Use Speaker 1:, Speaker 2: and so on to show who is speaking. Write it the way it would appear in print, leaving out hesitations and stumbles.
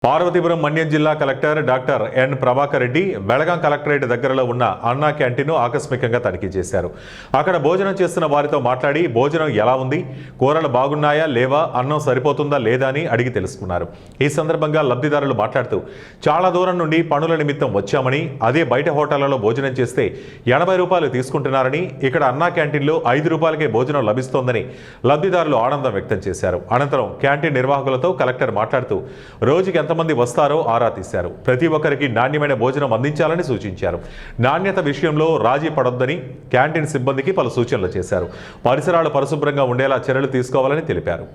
Speaker 1: పార్వతీపురం మన్యం జిల్లా collector doctor N Prabhakar Reddy Belagam collectorate దగ్గరలో ఉన్న అన్నా క్యాంటీన్ను ఆకస్మికంగా తనిఖీ చేశారు. అక్కడ భోజనం చేస్తున్న వారితో మాట్లాడి భోజనం ఎలా ఉంది, కూరలు బాగున్నాయా లేవా, అన్నం సరిపోతుందా లేదా అని అడిగి తెలుసుకున్నారు. ఈ సందర్భంగా లబ్ధిదారులు మాట్లాడుతూ చాలా దూరం నుండి పనుల నిమిత్తం వచ్చామని, అదే బయట హోటళ్లలో భోజనం చేస్తే 80 రూపాయలు తీసుకుంటున్నారని, ఇక్కడ అన్నా క్యాంటీన్లో 5 రూపాయలకే భోజనం లభిస్తోందని లబ్ధిదారులు ఆనందం వ్యక్తం చేశారు. అనంతరం క్యాంటీన్ నిర్వాహకులతో కలెక్టర్ మాట్లాడుతూ రోజుకి ఎంతమంది వస్తారో ఆరా తీశారు. ప్రతి ఒక్కరికి నాణ్యమైన భోజనం అందించాలని సూచించారు. నాణ్యత విషయంలో రాజీ పడొద్దని క్యాంటీన్ సిబ్బందికి పలు సూచనలు చేశారు. పరిసరాలు పరిశుభ్రంగా ఉండేలా చర్యలు తీసుకోవాలని తెలిపారు.